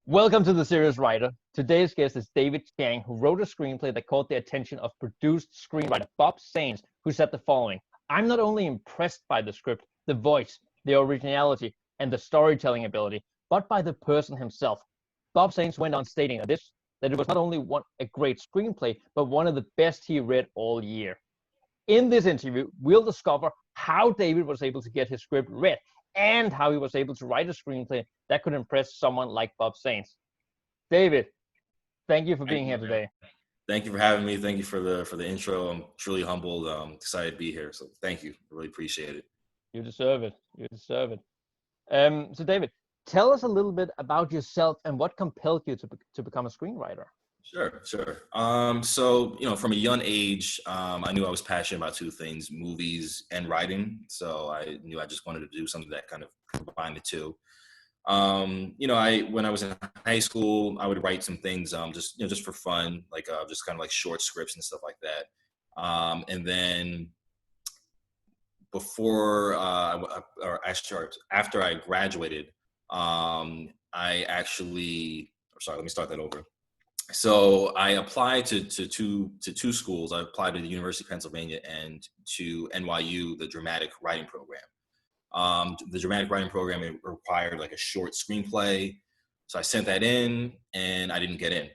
Welcome to The Serious Writer. Today's guest is David Chang, who wrote a screenplay that caught the attention of produced screenwriter Bob Sainz, who said the following: "I'm not only impressed by the script, the voice, the originality, and the storytelling ability, but by the person himself." Bob Sainz went on stating that it was not only a great screenplay, but one of the best he read all year. In this interview, we'll discover how David was able to get his script read and how he was able to write a screenplay that could impress someone like Bob Sainz. David, thank you for Thank being you, here man. today. Thank you for having me. Thank you for the intro. I'm truly humbled. Excited to be here. So thank you. I really appreciate it. You deserve it. You deserve it. So, David, tell us a little bit about yourself and what compelled you to become a screenwriter. Sure. So from a young age, I knew I was passionate about two things: movies and writing. So I knew I just wanted to do something that kind of combined the two. I when I was in high school, I would write some things, just for fun, like just kind of like short scripts and stuff like that. And then before, or actually, after I graduated, I actually, sorry, let me start that over. So I applied to two schools. I applied to the University of Pennsylvania and to NYU, the dramatic writing program. The dramatic writing program, it required like a short screenplay. So I sent that in and I didn't get in.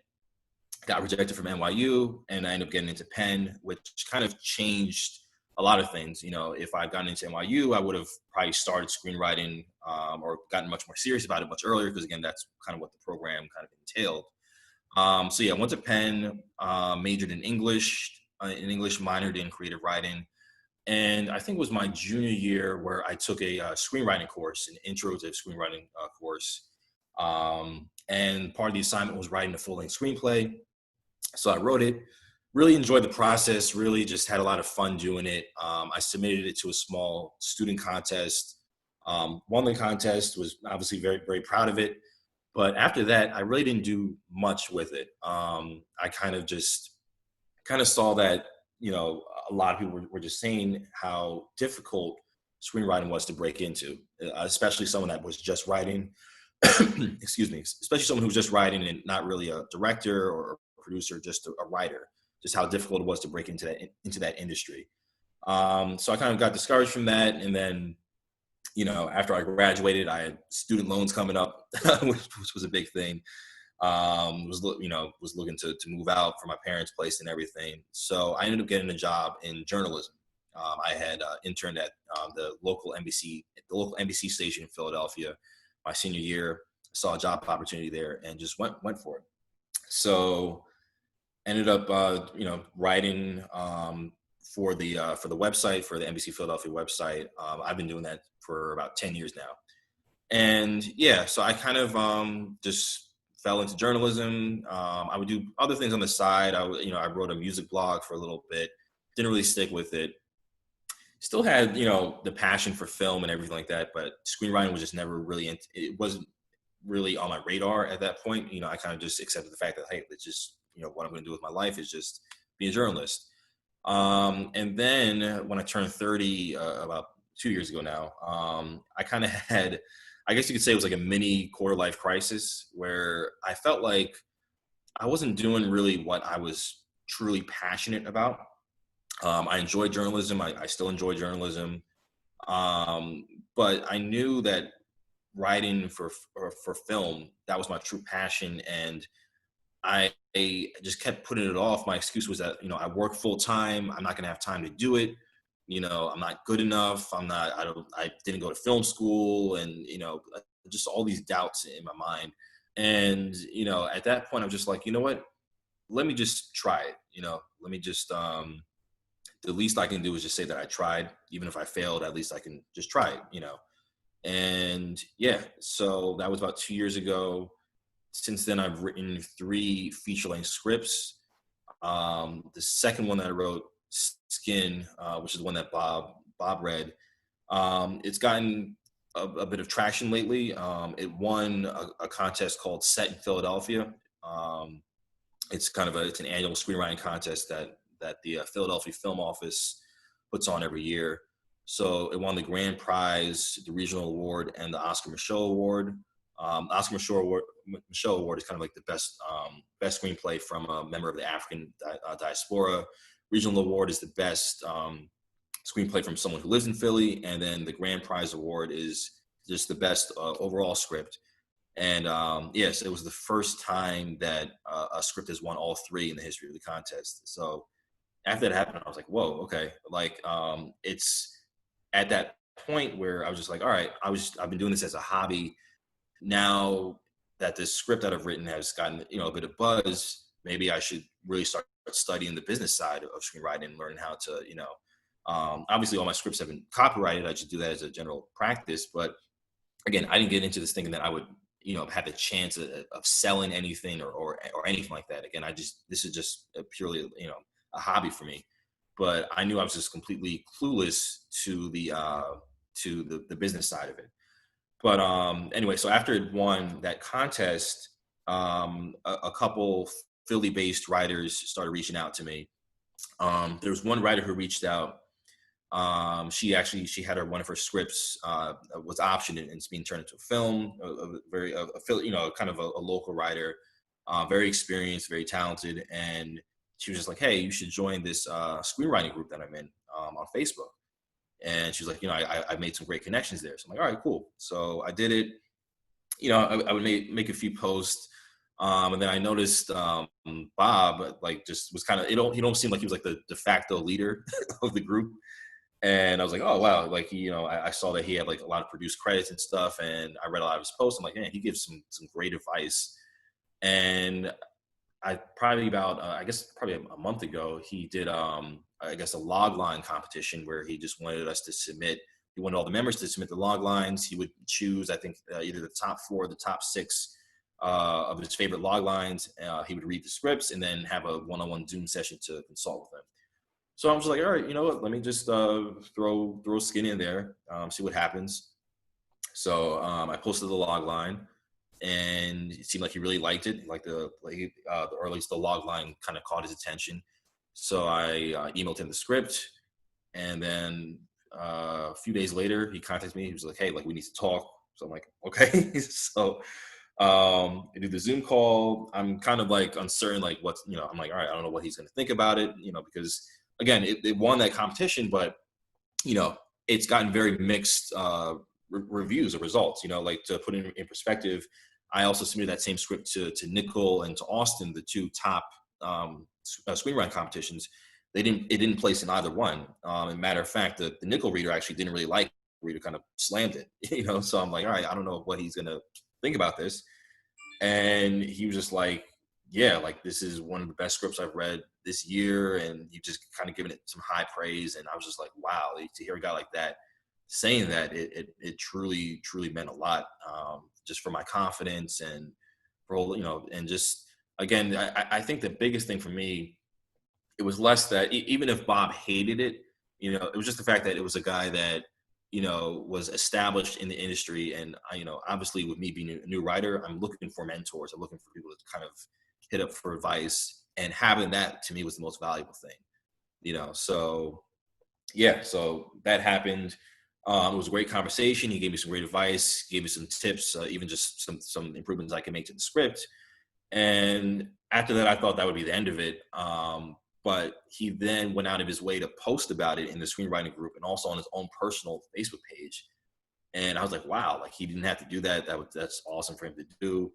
Got rejected from NYU and I ended up getting into Penn, which kind of changed a lot of things. If I'd gotten into NYU, I would have probably started screenwriting, or gotten much more serious about it much earlier, because again, that's kind of what the program kind of entailed. So yeah, I went to Penn, majored in English, minored in creative writing. And I think it was my junior year where I took a screenwriting course, an intro to screenwriting course. And part of the assignment was writing a full-length screenplay. So I wrote it, really enjoyed the process, really just had a lot of fun doing it. I submitted it to a small student contest, won the contest, was obviously very, very proud of it. But after that, I really didn't do much with it. I kind of saw that, a lot of people were just saying how difficult screenwriting was to break into, especially someone that was just writing, excuse me, especially someone who was just writing and not really a director or a producer, just a writer, just how difficult it was to break into that industry. So I kind of got discouraged from that. And then, after I graduated, I had student loans coming up, which was a big thing. Was looking to move out from my parents' place and everything. So I ended up getting a job in journalism. I had interned at the local NBC station in Philadelphia my senior year. Saw a job opportunity there and just went for it. So ended up writing for the website, for the NBC Philadelphia website. I've been doing that for about 10 years now. And yeah, so I kind of just fell into journalism. I would do other things on the side. I wrote a music blog for a little bit. Didn't really stick with it. Still had, the passion for film and everything like that, but screenwriting was just never really, it wasn't really on my radar at that point. I kind of just accepted the fact that, hey, it's just, what I'm going to do with my life is just be a journalist. And then when I turned 30, about 2 years ago now, I kind of had, I guess you could say it was like a mini quarter life crisis, where I felt like I wasn't doing really what I was truly passionate about. I enjoyed journalism. I still enjoy journalism. But I knew that writing for film, that was my true passion. And I just kept putting it off. My excuse was that, I work full time. I'm not going to have time to do it. I'm not good enough. I didn't go to film school, and, just all these doubts in my mind. And, at that point, I'm just like, you know what, let me just try it. Let me just, the least I can do is just say that I tried. Even if I failed, at least I can just try it, And yeah, so that was about 2 years ago. Since then, I've written 3 feature-length scripts. The second one that I wrote, Skin, which is the one that Bob read, it's gotten a bit of traction lately. It won a contest called Set in Philadelphia. It's an annual screenwriting contest that the Philadelphia Film Office puts on every year. So it won the grand prize, the regional award, and the Oscar Michaud Award. Oscar Michaud Award is kind of like the best screenplay from a member of the African diaspora. Regional award is the best screenplay from someone who lives in Philly, and then the grand prize award is just the best overall script. And yes, it was the first time that a script has won all three in the history of the contest. So after that happened, I was like, whoa, okay. Like it's at that point where I was just like, all right, I've been doing this as a hobby. Now that this script that I've written has gotten, a bit of buzz, maybe I should really start studying the business side of screenwriting and learning how to, obviously all my scripts have been copyrighted. I should do that as a general practice. But again, I didn't get into this thinking that I would, have a chance of selling anything or anything like that. Again, this is just purely, a hobby for me. But I knew I was just completely clueless to the business side of it. But anyway, so after it won that contest, a couple Philly-based writers started reaching out to me. There was one writer who reached out. She had one of her scripts was optioned and it's being turned into a film. Kind of a local writer, very experienced, very talented, and she was just like, "Hey, you should join this screenwriting group that I'm in on Facebook." And she's like, I made some great connections there. So I'm like, all right, cool. So I did it. I would make a few posts. And then I noticed Bob, like, just was kind of, he don't seem like he was like the de facto leader of the group. And I was like, oh, wow. Like, I saw that he had like a lot of produced credits and stuff. And I read a lot of his posts. I'm like, man, he gives some great advice. And I probably a month ago, he did, a log line competition where he just wanted us to submit. He wanted all the members to submit the log lines. He would choose, I think, either the top 4 or the top 6 of his favorite log lines. He would read the scripts and then have a one-on-one Zoom session to consult with them. So I'm just like, all right, you know what? Let me just throw skin in there, see what happens. So I posted the log line, and it seemed like he really liked it. Or at least the log line kind of caught his attention. So I emailed him the script, and then a few days later, he contacted me. He was like, "Hey, like, we need to talk." So I'm like, "Okay." So I do the Zoom call. I'm kind of like uncertain, like what's, I'm like, all right, I don't know what he's going to think about it, because again, it won that competition, but it's gotten very mixed reviews or results. Like, to put it in perspective, I also submitted that same script to Nickel and to Austin, the 2 top screenwriting competitions. It didn't place in either one. As a matter of fact, the Nickel reader actually didn't really like it. The reader kind of slammed it, so I'm like, all right, I don't know what he's going to think about this. And he was just like, yeah, like, this is one of the best scripts I've read this year. And you just kind of given it some high praise. And I was just like, wow, to hear a guy like that saying that, it truly, truly meant a lot, just for my confidence and for all, and just, again, I think the biggest thing for me, it was less that even if Bob hated it, it was just the fact that it was a guy that, was established in the industry. And obviously with me being a new writer, I'm looking for mentors. I'm looking for people to kind of hit up for advice, and having that to me was the most valuable thing, so yeah, so that happened. It was a great conversation. He gave me some great advice, gave me some tips, even just some improvements I can make to the script. And after that, I thought that would be the end of it. But he then went out of his way to post about it in the screenwriting group and also on his own personal Facebook page. And I was like, wow, like, he didn't have to do that. That's awesome for him to do.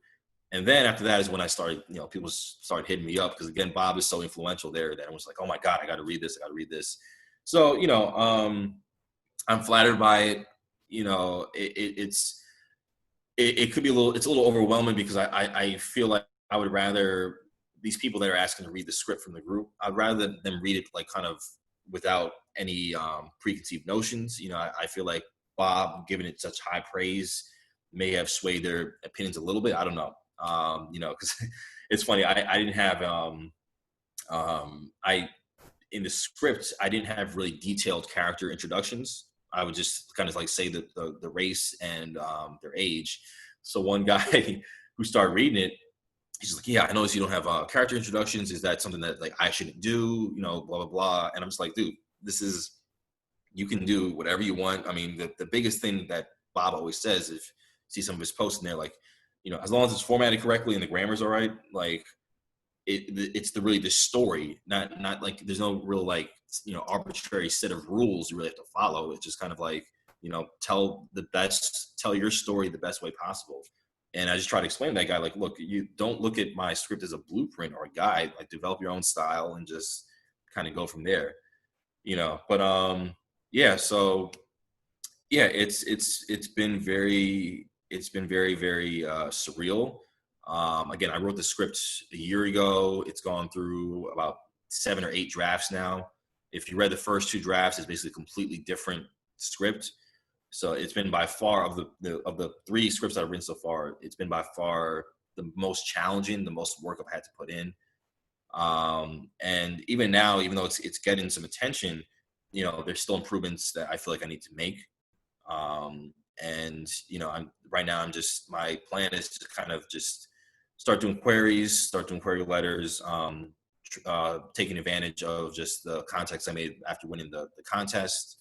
And then after that is when I started, people started hitting me up, because again, Bob is so influential there that I was like, oh my God, I got to read this. So, I'm flattered by it. It could be it's a little overwhelming, because I feel like I would rather these people that are asking to read the script from the group, I'd rather them read it like kind of without any preconceived notions. I feel like Bob giving it such high praise may have swayed their opinions a little bit. I don't know. Because it's funny. I didn't have in the script, I didn't have really detailed character introductions. I would just kind of like say the race and their age. So one guy who started reading it, he's like, yeah, I noticed you don't have character introductions. Is that something that, like, I shouldn't do? Blah, blah, blah. And I'm just like, dude, you can do whatever you want. I mean, the biggest thing that Bob always says, if you see some of his posts in there, like, as long as it's formatted correctly and the grammar's all right, like it's really the story, not like there's no real like arbitrary set of rules you really have to follow. It's just kind of like tell your story the best way possible. And I just try to explain to that guy, like, look, you don't look at my script as a blueprint or a guide. Like, develop your own style and just kind of go from there. But yeah, so yeah, it's been very very surreal. Again, I wrote the script a year ago. It's gone through about 7 or 8 drafts now. If you read the first 2 drafts, it's basically a completely different script. So it's been by far of the 3 scripts I've written so far, it's been by far the most challenging, the most work I've had to put in. And even now, even though it's getting some attention, there's still improvements that I feel like I need to make. And I'm just, my plan is to kind of just start doing query letters, taking advantage of just the contacts I made after winning the contest,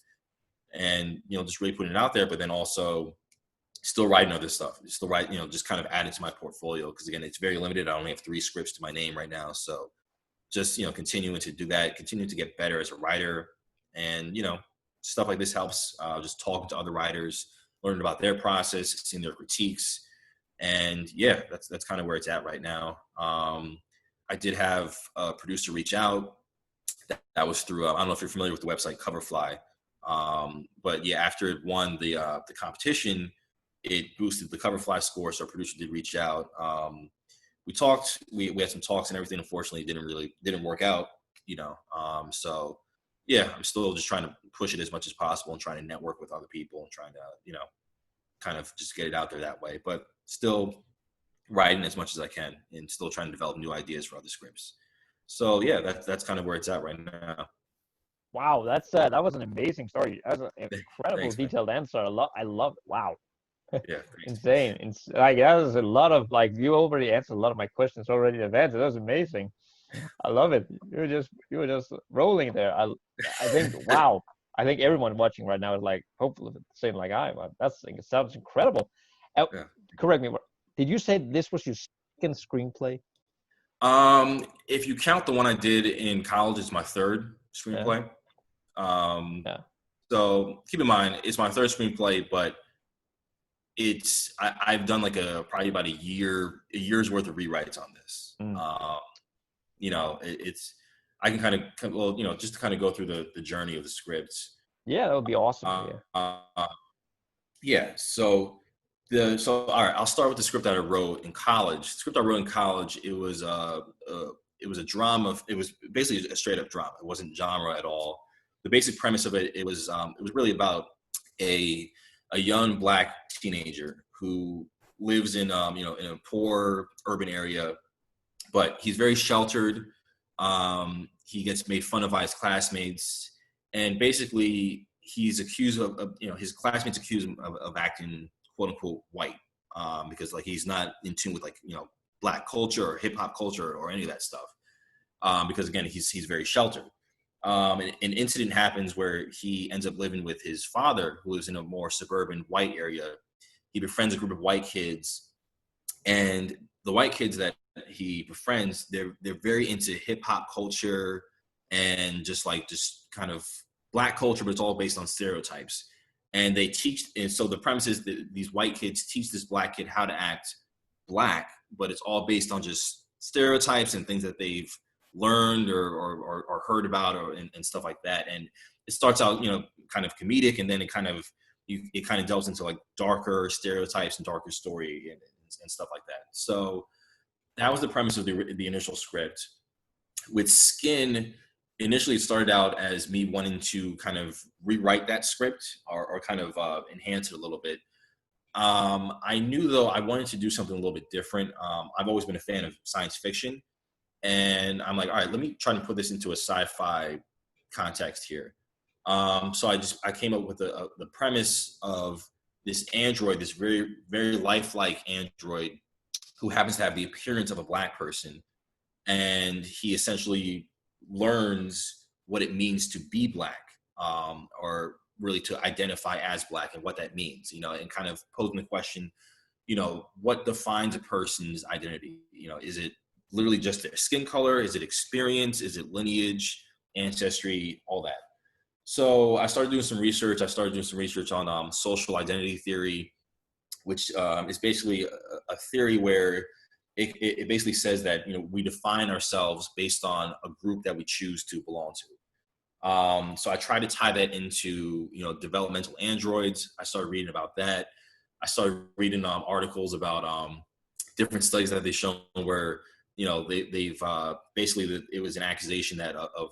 and just really putting it out there. But then also still writing other stuff, just kind of adding to my portfolio, because again, it's very limited. I only have 3 scripts to my name right now, so just continuing to do that, continuing to get better as a writer. And stuff like this helps, just talking to other writers, learning about their process, seeing their critiques. And yeah, that's kind of where it's at right now. I did have a producer reach out. That was through, I don't know if you're familiar with the website Coverfly. But yeah, after it won the competition, it boosted the Coverfly score. So our producer did reach out. We talked, we had some talks and everything. Unfortunately, it didn't work out, so yeah, I'm still just trying to push it as much as possible and trying to network with other people and trying to, kind of just get it out there that way, but still writing as much as I can and still trying to develop new ideas for other scripts. So yeah, that's kind of where it's at right now. Wow, that was an amazing story. That was an incredible Thanks, detailed answer. I love. Wow, yeah, insane. Like that was a lot of, like, you already answered a lot of my questions already in advance. That was amazing. I love it. You were just rolling there. I think, wow. I think everyone watching right now is like, hopefully the same like I am. It sounds incredible. Yeah. Correct me. Did you say this was your second screenplay? If you count the one I did in college, it's my 3rd screenplay. Yeah. So keep in mind, it's my 3rd screenplay, but I've done like probably about a year's worth of rewrites on this. I can kind of, just to kind of go through the journey of the scripts. Yeah, that would be awesome. Yeah. So all right, I'll start with the script that I wrote in college. The script I wrote in college, it was a drama. It was basically a straight up drama. It wasn't genre at all. The basic premise of it was really about a young Black teenager who lives in in a poor urban area, but he's very sheltered. He gets made fun of by his classmates, and basically he's accused of his classmates accuse him of acting quote unquote white, because like he's not in tune with Black culture or hip hop culture or any of that stuff, because again he's very sheltered. An incident happens where he ends up living with his father, who lives in a more suburban white area. He befriends a group of white kids, and the white kids that he befriends, they're very into hip hop culture and just kind of Black culture, but it's all based on stereotypes. And they teach, and so the premise is that these white kids teach this Black kid how to act Black, but it's all based on just stereotypes and things that they've learned or heard about and stuff like that. And it starts out kind of comedic, and then it kind of delves into like darker stereotypes and darker story and stuff like that. So that was the premise of the initial script. With Skin, initially it started out as me wanting to kind of rewrite that script or kind of enhance it a little bit. I knew though I wanted to do something a little bit different. I've always been a fan of science fiction, and I'm like, all right, let me try to put this into a sci-fi context here. So I came up with the premise of this android, this very, very lifelike android who happens to have the appearance of a Black person. And he essentially learns what it means to be Black, or really to identify as Black and what that means, and kind of posing the question, what defines a person's identity? Is it literally just their skin color? Is it experience? Is it lineage, ancestry, all that? So I started doing some research. I started doing some research on social identity theory, which is basically a theory where it basically says that we define ourselves based on a group that we choose to belong to. So I tried to tie that into developmental androids. I started reading about that. I started reading articles about different studies that they've shown where they've basically it was an accusation that of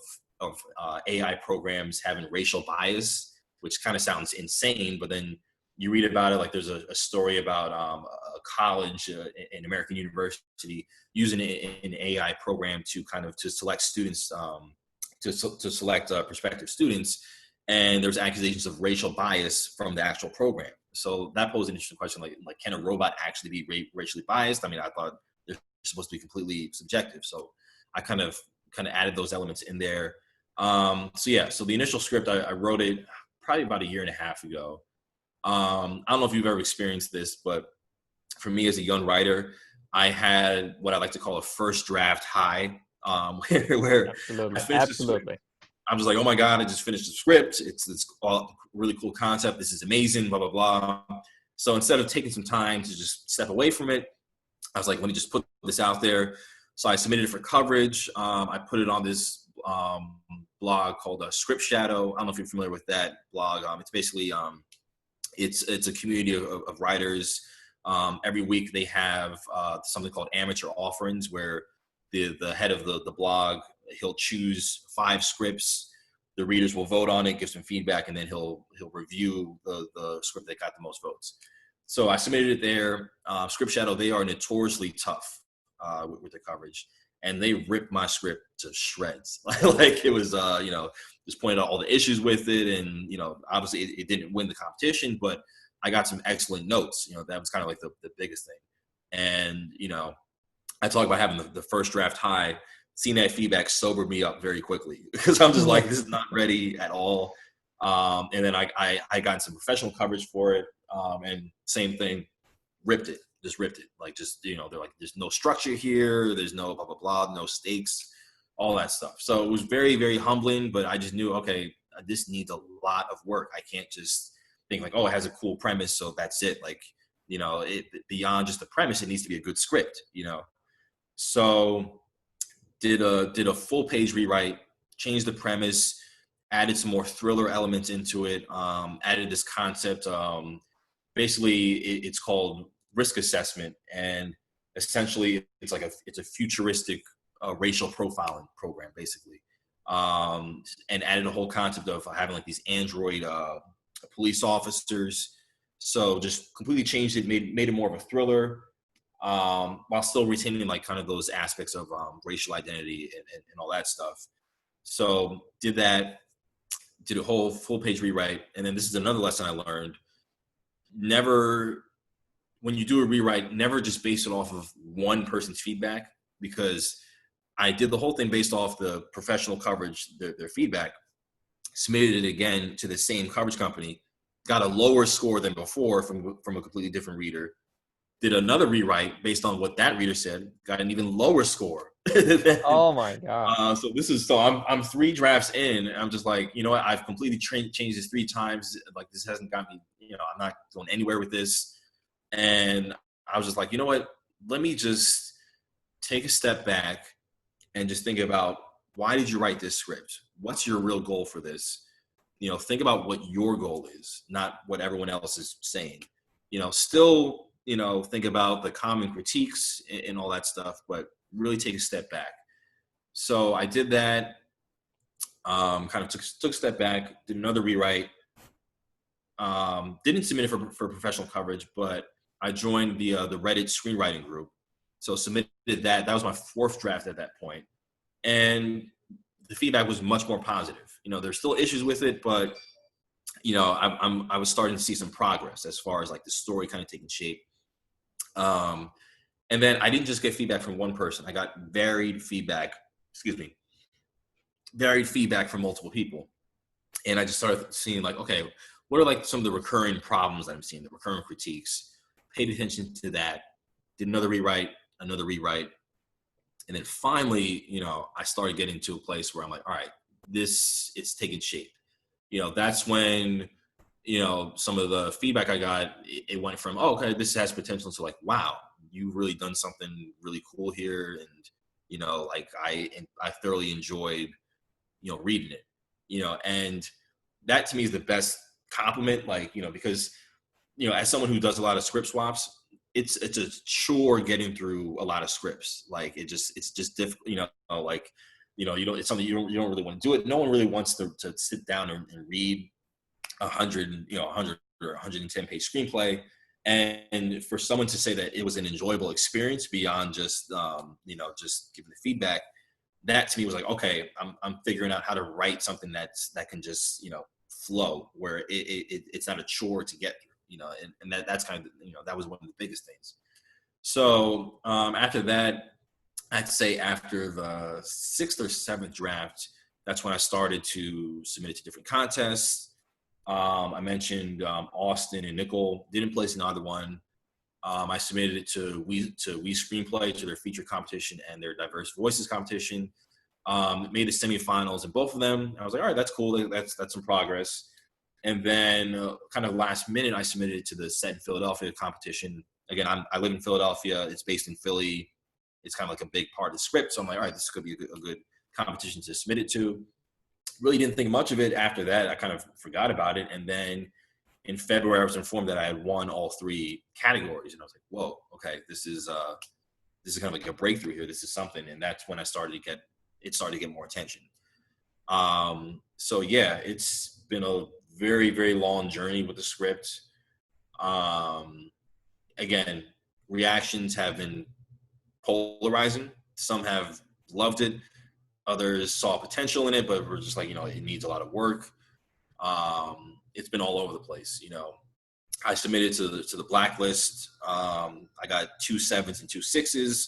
AI programs having racial bias, which kind of sounds insane, but then you read about it, like there's a story about a college, an American university, using an AI program to select students, to select prospective students, and there's accusations of racial bias from the actual program. So that posed an interesting question, like can a robot actually be racially biased? I mean, I thought they're supposed to be completely subjective. So I kind of added those elements in there. So the initial script, I wrote it probably about 1.5 years ago. I don't know if you've ever experienced this, but for me as a young writer, I had what I like to call a first draft high, where I finished the script. I'm just like, oh my God, I just finished the script. It's all really cool concept. This is amazing, blah, blah, blah. So instead of taking some time to just step away from it, I was like, let me just put this out there. So I submitted it for coverage. I put it on this blog called Script Shadow. I don't know if you're familiar with that blog. It's basically, it's a community of writers. Every week they have something called amateur offerings where the head of the blog, he'll choose 5 scripts. The readers will vote on it, give some feedback, and then he'll review the script that got the most votes. So I submitted it there. Script Shadow, they are notoriously tough with their coverage, and they ripped my script to shreds. Like it was, just pointed out all the issues with it, and obviously it didn't win the competition, but I got some excellent notes. That was kind of like the biggest thing. And I talk about having the first draft high. Seeing that feedback sobered me up very quickly because I'm just like, this is not ready at all. And then I got some professional coverage for it, and same thing, ripped it. Like, they're like, there's no structure here. There's no blah, blah, blah, no stakes, all that stuff. So it was very, very humbling, but I just knew, okay, this needs a lot of work. I can't just think like, oh, it has a cool premise, so that's it. Like, beyond just the premise, it needs to be a good script, So did a full page rewrite, changed the premise, added some more thriller elements into it, added this concept. Basically, it's called risk assessment, and essentially it's a futuristic racial profiling program, basically, and added a whole concept of having like these android police officers. So just completely changed it, made it more of a thriller, while still retaining like kind of those aspects of racial identity and all that stuff. So did that, did a whole full page rewrite, and then this is another lesson I learned: never, when you do a rewrite, never just base it off of one person's feedback, because I did the whole thing based off the professional coverage, their feedback, submitted it again to the same coverage company, got a lower score than before from a completely different reader, did another rewrite based on what that reader said, got an even lower score. Oh my God. So I'm 3 drafts in, and I'm just like, you know what, I've completely changed this 3 times. Like, this hasn't got me, I'm not going anywhere with this. And I was just like, you know what, let me just take a step back and just think about, why did you write this script? What's your real goal for this? Think about what your goal is, not what everyone else is saying. Still, think about the common critiques and all that stuff, but really take a step back. So I did that, kind of took a step back, did another rewrite, didn't submit it for professional coverage, but I joined the Reddit screenwriting group. So submitted that. That was my 4th draft at that point. And the feedback was much more positive. There's still issues with it, but, I was starting to see some progress as far as like the story kind of taking shape. And then I didn't just get feedback from one person. I got varied feedback from multiple people. And I just started seeing like, okay, what are like some of the recurring problems that I'm seeing, the recurring critiques? paid attention to that, did another rewrite. And then finally, I started getting to a place where I'm like, all right, it's taking shape. That's when, some of the feedback I got, it went from, oh, okay, this has potential, to like, wow, you've really done something really cool here. And, like I thoroughly enjoyed, reading it, and that to me is the best compliment, like, because, as someone who does a lot of script swaps, it's a chore getting through a lot of scripts. Like it's just difficult, like, it's something you don't really want to do it. No one really wants to sit down and read 100 or 110 page screenplay. And for someone to say that it was an enjoyable experience beyond just, just giving the feedback, that to me was like, okay, I'm figuring out how to write something that can just, flow, where it's not a chore to get through, and that's kind of, that was one of the biggest things. So after that, I'd say after the 6th or 7th draft, that's when I started to submit it to different contests. I mentioned Austin and Nickel, didn't place in either one. I submitted it to We Screenplay, to their feature competition and their diverse voices competition. Made the semifinals in both of them. I was like, all right, that's cool. That's some progress. And then kind of last minute, I submitted it to the Set in Philadelphia competition. Again, I live in Philadelphia. It's based in Philly. It's kind of like a big part of the script. So I'm like, all right, this could be a good competition to submit it to. Really didn't think much of it after that. I kind of forgot about it. And then in February, I was informed that I had won all 3 categories. And I was like, whoa, okay, this is kind of like a breakthrough here. This is something. And that's when it started to get more attention. So yeah, it's been a very, very long journey with the script. Again, reactions have been polarizing. Some have loved it. Others saw potential in it, but were just like, it needs a lot of work. It's been all over the place. I submitted to the blacklist. I got 2 7s and 2 6s,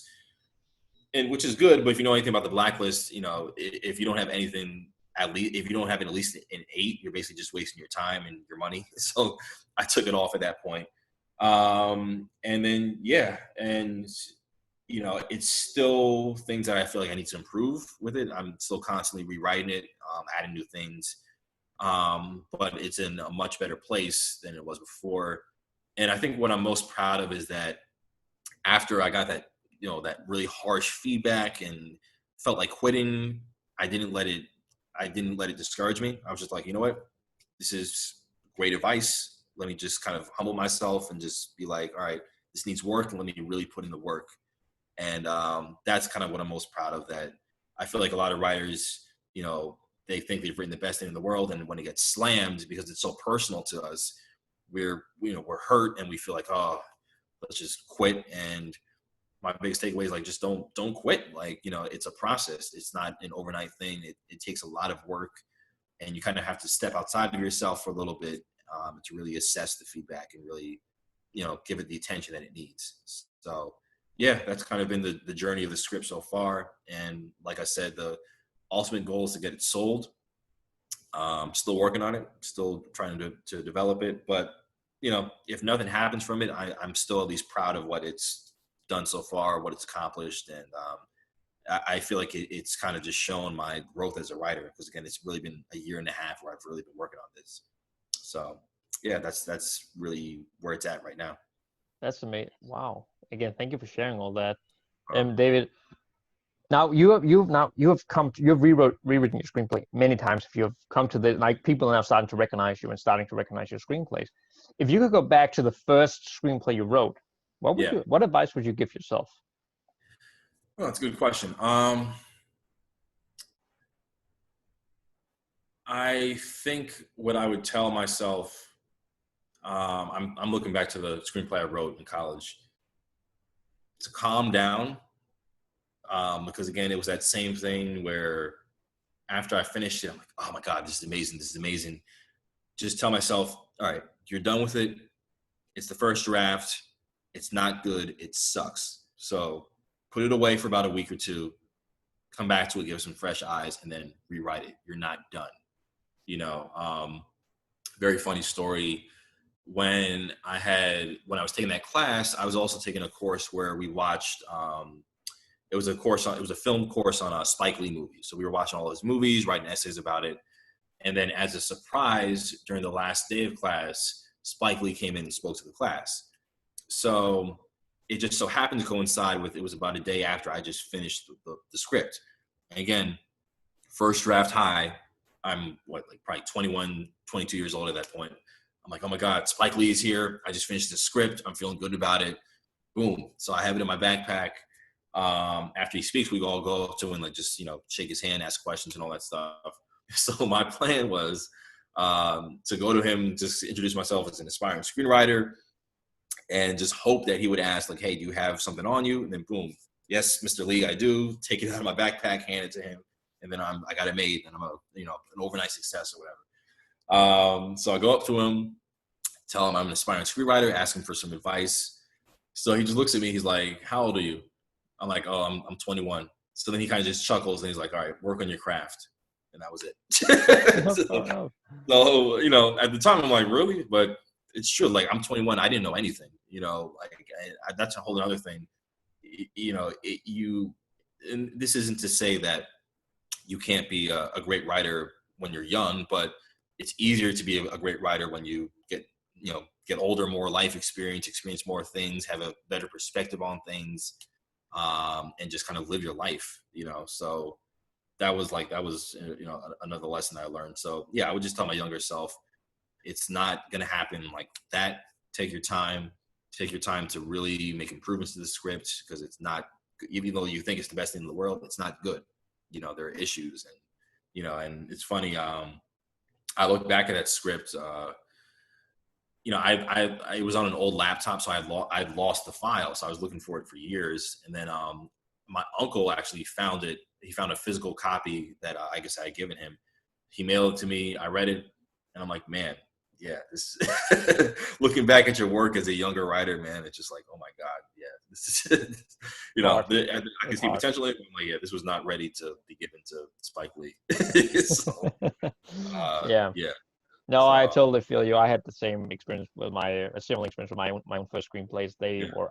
and which is good. But if you know anything about the blacklist, if you don't have anything, if you don't have at least an 8, you're basically just wasting your time and your money. So I took it off at that point. And then, yeah. And, it's still things that I feel like I need to improve with it. I'm still constantly rewriting it, adding new things. But it's in a much better place than it was before. And I think what I'm most proud of is that after I got that, that really harsh feedback and felt like quitting, I didn't let it discourage me. I was just like, you know what, this is great advice. Let me just kind of humble myself and just be like, all right, this needs work, and let me really put in the work. And that's kind of what I'm most proud of, that I feel like a lot of writers, they think they've written the best thing in the world. And when it gets slammed, because it's so personal to us, we're hurt, and we feel like, oh, let's just quit. And my biggest takeaway is like, just don't quit. Like, it's a process. It's not an overnight thing. It takes a lot of work, and you kind of have to step outside of yourself for a little bit to really assess the feedback and really, give it the attention that it needs. So yeah, that's kind of been the journey of the script so far. And like I said, the ultimate goal is to get it sold. Still working on it, still trying to develop it. But, if nothing happens from it, I'm still at least proud of what it's done so far, what it's accomplished. And I feel like it's kind of just shown my growth as a writer, because again, it's really been a year and a half where I've really been working on this. So yeah, that's really where it's at right now. That's amazing. Wow. Again, thank you for sharing all that. David, now you've rewritten your screenplay many times. If you have come to people are now starting to recognize you and starting to recognize your screenplays. If you could go back to the first screenplay you wrote, what advice would you give yourself? Well, that's a good question. I think what I would tell myself, I'm looking back to the screenplay I wrote in college, to calm down. Because again, it was that same thing where after I finished it, I'm like, oh my God, this is amazing. Just tell myself, all right, you're done with it. It's the first draft. It's not good. It sucks. So put it away for about a week or 2, come back to it, give it some fresh eyes, and then rewrite it. You're not done. Very funny story. when I was taking that class, I was also taking a course where we watched, it was a film course on Spike Lee movies. So we were watching all his movies, writing essays about it. And then as a surprise, during the last day of class, Spike Lee came in and spoke to the class. So it just so happened to coincide with, it was about a day after I just finished the script. And again, first draft high, I'm probably 21, 22 years old at that point. I'm like, oh my God, Spike Lee is here. I just finished the script. I'm feeling good about it. Boom. So I have it in my backpack. After he speaks, we all go up to him and just, shake his hand, ask questions and all that stuff. So my plan was to go to him, just introduce myself as an aspiring screenwriter, and just hope that he would ask, like, hey, do you have something on you? And then boom, yes, Mr. Lee, I do. Take it out of my backpack, hand it to him, and then I got it made, and I'm an overnight success or whatever. So I go up to him, tell him I'm an aspiring screenwriter, ask him for some advice. So he just looks at me. He's like, how old are you? I'm like, oh, I'm 21. So then he kind of just chuckles and he's like, all right, work on your craft. And that was it. So, at the time I'm like, really? But it's true. Like, I'm 21. I didn't know anything, that's a whole other thing. And this isn't to say that you can't be a great writer when you're young, but it's easier to be a great writer when you get older, more life experience more things, have a better perspective on things, and just kind of live your life, so that was another lesson I learned. So yeah, I would just tell my younger self, it's not going to happen like that. Take your time to really make improvements to the script, because it's not, even though you think it's the best thing in the world, it's not good. There are issues, and it's funny. I look back at that script, I was on an old laptop, so I'd lost the file. So I was looking for it for years. And then my uncle actually found it. He found a physical copy that I guess I had given him. He mailed it to me. I read it, and I'm like, man, yeah, this looking back at your work as a younger writer, man, it's just like, oh my God, yeah, this is, I can see potential. I'm like, yeah, this was not ready to be given to Spike Lee. So, yeah. No, So, I totally feel you. I had the same experience with a similar experience with my own first screenplays.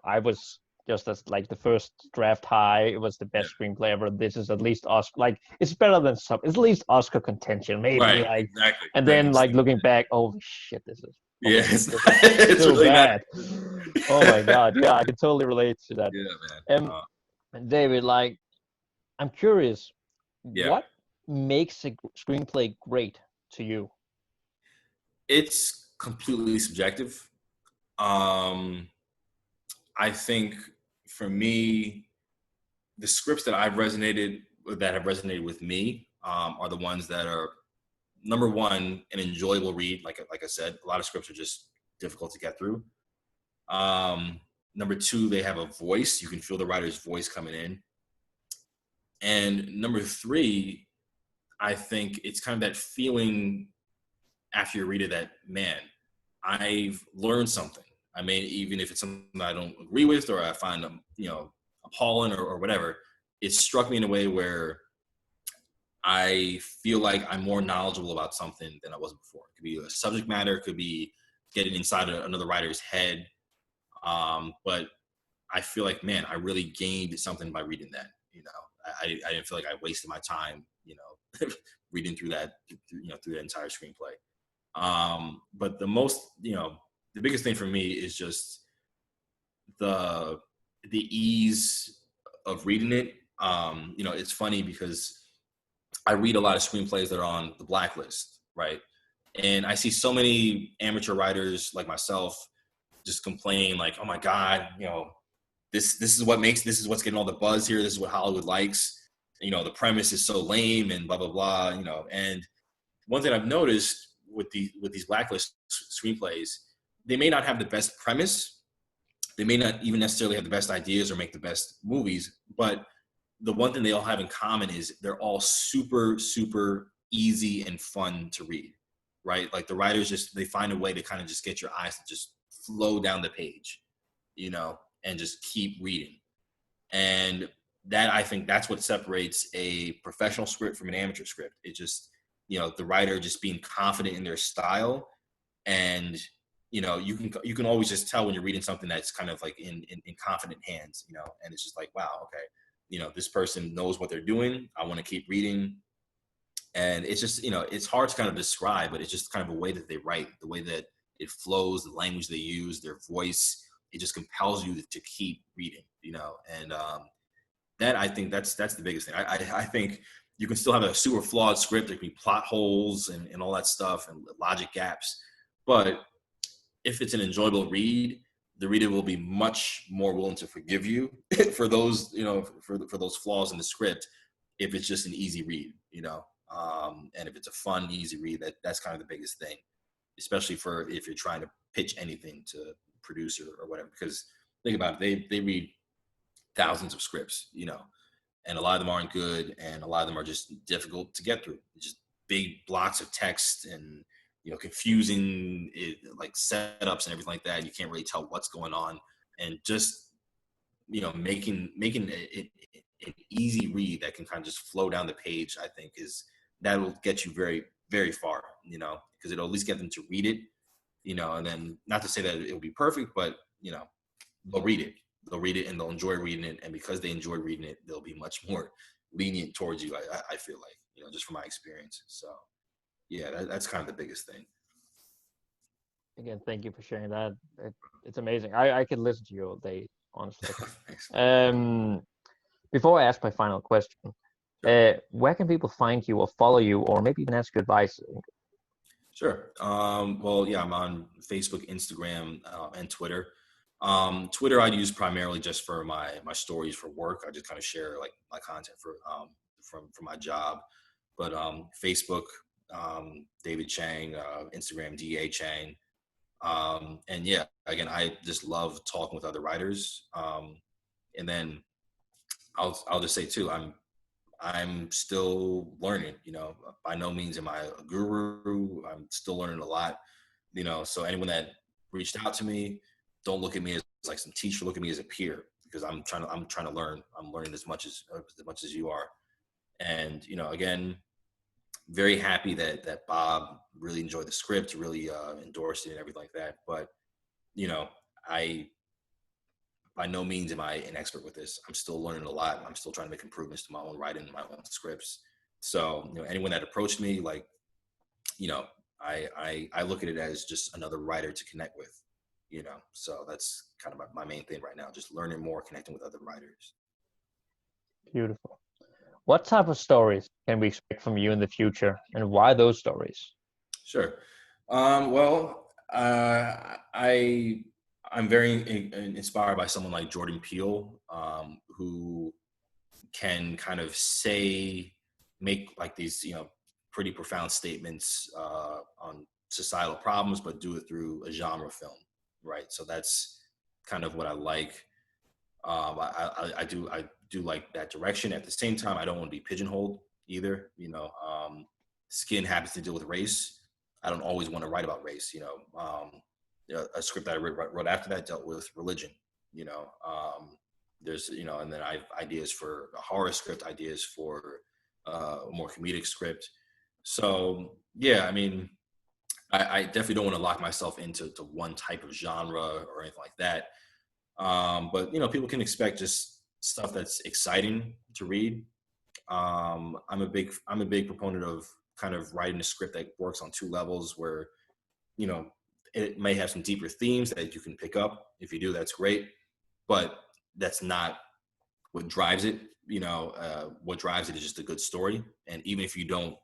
I was just as like the first draft high. It was the best screenplay ever. This is at least Oscar. Like, it's better than some. It's at least Oscar contention, maybe. right, like, exactly. And then like looking back, oh shit, this is. It's so really bad. Oh my God, yeah, I can totally relate to that. Yeah, man. David, like, I'm curious, Yeah. what makes a screenplay great to you? It's completely subjective. I think for me, the scripts that have resonated with me are the ones that are, number one, an enjoyable read. Like I said, a lot of scripts are just difficult to get through. Number two, they have a voice. You can feel the writer's voice coming in. And number three, I think it's kind of that feeling after you read it that, man, I've learned something. I mean, even if it's something I don't agree with or I find appalling or whatever, it struck me in a way where I feel like I'm more knowledgeable about something than I was before. It could be a subject matter, it could be getting inside another writer's head. But I feel like, man, I really gained something by reading that. I didn't feel like I wasted my time, reading through that, through the entire screenplay. But the biggest thing for me is just the ease of reading it. It's funny because I read a lot of screenplays that are on the blacklist, right? And I see so many amateur writers like myself just complain like, oh my God, this is what's getting all the buzz here. This is what Hollywood likes. The premise is so lame and blah, blah, blah, and one thing I've noticed with these blacklist screenplays, they may not have the best premise. They may not even necessarily have the best ideas or make the best movies, but the one thing they all have in common is they're all super, super easy and fun to read, right? Like the writers they find a way to kind of just get your eyes to just flow down the page, and just keep reading. And that, I think that's what separates a professional script from an amateur script. It just, the writer just being confident in their style and you can always just tell when you're reading something that's kind of like in confident hands, and it's just like, wow, okay, this person knows what they're doing. I want to keep reading. And it's just, it's hard to kind of describe, but it's just kind of a way that they write, the way that it flows, the language they use, their voice. It just compels you to keep reading, and that, I think that's the biggest thing. I think you can still have a super flawed script. There can be plot holes and all that stuff and logic gaps. But if it's an enjoyable read, the reader will be much more willing to forgive you for those, for those flaws in the script, if it's just an easy read, and if it's a fun, easy read, that's kind of the biggest thing, especially for if you're trying to pitch anything to a producer or whatever. Because think about it, they read thousands of scripts, and a lot of them aren't good, and a lot of them are just difficult to get through. It's just big blocks of text and confusing like setups and everything like that. You can't really tell what's going on, and just making it an easy read that can kind of just flow down the page, I think that'll get you very, very far, because it'll at least get them to read it, and then, not to say that it'll be perfect, but they'll read it. They'll read it and they'll enjoy reading it. And because they enjoy reading it, they'll be much more lenient towards you. I feel like, just from my experience. So yeah, that's kind of the biggest thing. Again, thank you for sharing that. It's amazing. I could listen to you all day, honestly. Before I ask my final question, where can people find you or follow you, or maybe even ask you advice? Sure. Well, yeah, I'm on Facebook, Instagram, and Twitter. Twitter I use primarily just for my stories for work. I just kind of share like my content for from my job. But Facebook, David Chang, Instagram, DA Chang. And yeah, again, I just love talking with other writers. And then I'll just say too, I'm still learning, by no means am I a guru. I'm still learning a lot, so anyone that reached out to me, don't look at me as like some teacher, look at me as a peer, because I'm trying to learn. I'm learning as much as you are. And, again, very happy that Bob really enjoyed the script, really endorsed it and everything like that. But, I by no means am I an expert with this. I'm still learning a lot. I'm still trying to make improvements to my own writing and my own scripts. So, anyone that approached me, like, I look at it as just another writer to connect with, so that's kind of my main thing right now, just learning more, connecting with other writers. Beautiful. What type of stories can we expect from you in the future, and why those stories? Sure. Well, I'm very inspired by someone like Jordan Peele, who can kind of make like these, pretty profound statements on societal problems, but do it through a genre film, right? So that's kind of what I like. I do like that direction. At the same time, I don't want to be pigeonholed either. Skin happens to deal with race. I don't always want to write about race. A script that I wrote after that dealt with religion. There's, and then I have ideas for a horror script, ideas for a more comedic script. So yeah, I mean, I definitely don't want to lock myself into one type of genre or anything like that. But people can expect just stuff that's exciting to read. I'm a big proponent of kind of writing a script that works on two levels, where it may have some deeper themes that you can pick up. If you do, that's great, but that's not what drives it. What drives it is just a good story. And even if you don't,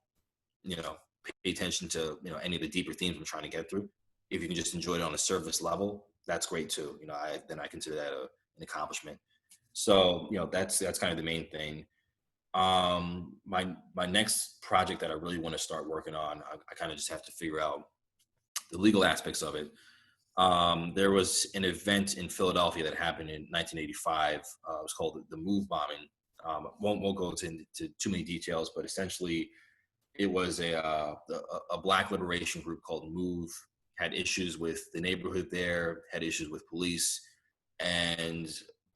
pay attention to any of the deeper themes I'm trying to get through, if you can just enjoy it on a surface level, that's great too. I consider that an accomplishment. So that's kind of the main thing. My next project that I really want to start working on, I kind of just have to figure out the legal aspects of it. There was an event in Philadelphia that happened in 1985. It was called the Move bombing. Won't go into too many details, but essentially it was a Black liberation group called Move, had issues with the neighborhood there, had issues with police, and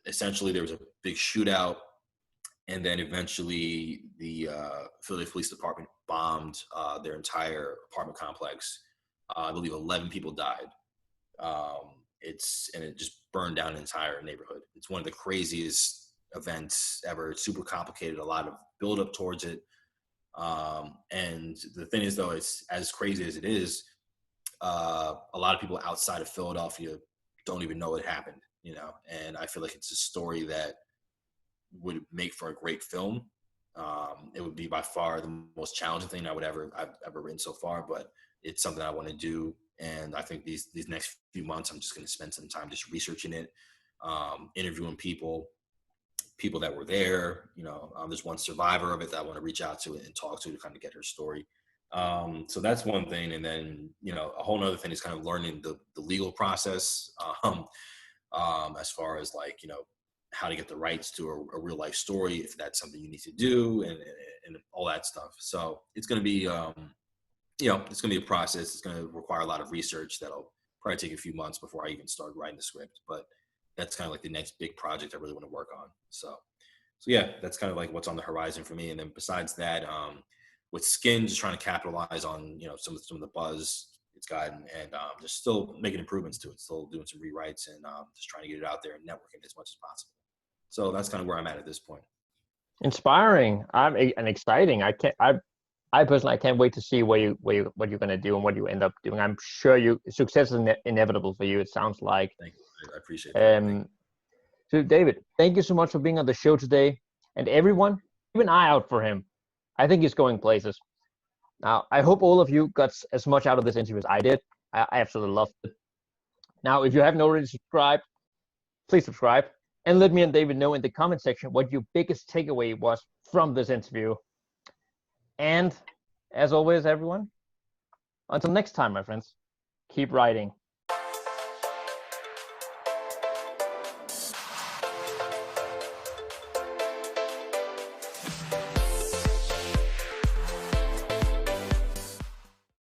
essentially there was a big shootout. And then eventually the Philadelphia Police Department bombed their entire apartment complex. I believe 11 people died. It just burned down an entire neighborhood. It's one of the craziest events ever. It's super complicated, a lot of build up towards it. And the thing is, though, it's as crazy as it is, a lot of people outside of Philadelphia don't even know it happened, and I feel like it's a story that would make for a great film. It would be by far the most challenging thing I've ever written so far, but it's something I want to do. And I think these next few months, I'm just going to spend some time just researching it, interviewing people that were there. There's one survivor of it that I want to reach out to and talk to kind of get her story. So that's one thing. And then, a whole nother thing is kind of learning the legal process, as far as like, how to get the rights to a real life story, if that's something you need to do, and all that stuff. So it's going to be, it's going to be a process. It's going to require a lot of research that'll probably take a few months before I even start writing the script. But that's kind of like the next big project I really want to work on. So yeah, that's kind of like what's on the horizon for me. And then besides that, with Skin, just trying to capitalize on, some of the buzz it's gotten, and just still making improvements to it, still doing some rewrites, and just trying to get it out there and networking as much as possible. So that's kind of where I'm at this point. Inspiring. And exciting. I personally, I can't wait to see what you're going to do and what you end up doing. I'm sure success is inevitable for you. It sounds like. Thank you. I appreciate that. So David, thank you so much for being on the show today. And everyone, keep an eye out for him. I think he's going places. Now, I hope all of you got as much out of this interview as I did. I absolutely loved it. Now, if you haven't already subscribed, please subscribe. And let me and David know in the comment section what your biggest takeaway was from this interview. And as always, everyone, until next time, my friends, keep writing.